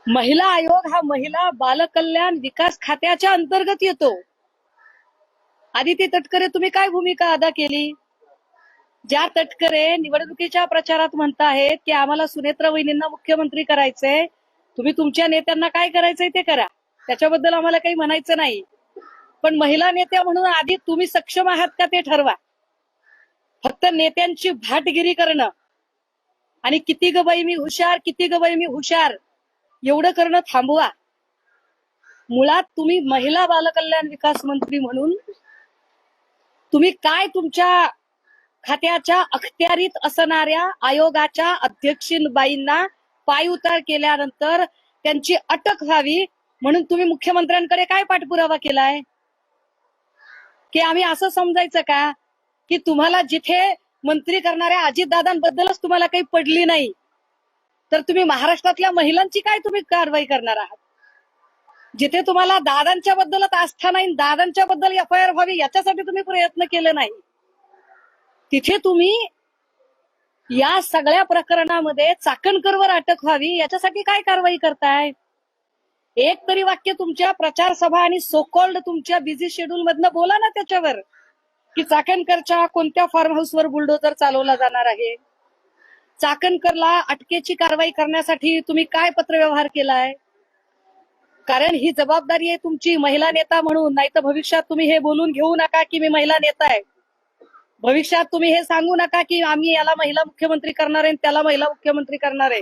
महिला आयोग हा महिला बालकल्याण विकास खात्याच्या अंतर्गत येतो. आदिती तटकरे, तुम्ही काय भूमिका अदा केली? ज्या तटकरे निवडणुकीच्या प्रचारात म्हणताहेत की आम्हाला सुनेत्रा वहिनींना मुख्यमंत्री करायचंय, तुम्ही तुमच्या नेत्यांना काय करायचंय ते करा, त्याच्याबद्दल आम्हाला काही म्हणायचं नाही. पण महिला नेत्या म्हणून आधी तुम्ही सक्षम आहात का ते ठरवा. फक्त नेत्यांची भाटगिरी करणं आणि किती ग बाई मी हुशार, किती ग बाई मी हुशार एवढं करणं थांबवा. मुळात तुम्ही महिला बालकल्याण विकास मंत्री म्हणून तुम्ही काय तुमच्या खात्याच्या अखत्यारीत असणाऱ्या आयोगाच्या अध्यक्षीबाईंना पायउतार केल्यानंतर त्यांची अटक व्हावी म्हणून तुम्ही मुख्यमंत्र्यांकडे काय पाठपुरावा केलाय? की आम्ही असं समजायचं का की तुम्हाला जिथे मंत्री करणाऱ्या अजितदादांबद्दलच तुम्हाला काही पडली नाही, तर तुम्ही महाराष्ट्रातल्या महिलांची काय तुम्ही कारवाई करणार आहात? जिथे तुम्हाला दादांच्या बद्दलच आस्था नाही, दादांच्या बद्दल एफआयआर व्हावी याच्यासाठी तुम्ही प्रयत्न केले नाही, तिथे तुम्ही या सगळ्या प्रकरणामध्ये चाकणकरवर अटक व्हावी याच्यासाठी काय कारवाई करताय? एक तरी वाक्य तुमच्या प्रचार सभा आणि सोकॉल्ड तुमच्या बिझी शेड्यूल मधनं बोला ना त्याच्यावर, की चाकणकरच्या कोणत्या फार्म हाऊसवर बुलडोजर चालवला जाणार आहे, चाकणकरला अटकेची कारवाई करण्यासाठी तुम्ही काय पत्रव्यवहार केलाय? कारण ही जबाबदारी आहे तुमची महिला नेता म्हणून. नाही तर भविष्यात तुम्ही हे बोलून घेऊ नका की मी महिला नेता आहे. भविष्यात तुम्ही हे सांगू नका की आम्ही याला महिला मुख्यमंत्री करणार आहे त्याला महिला मुख्यमंत्री करणार आहे.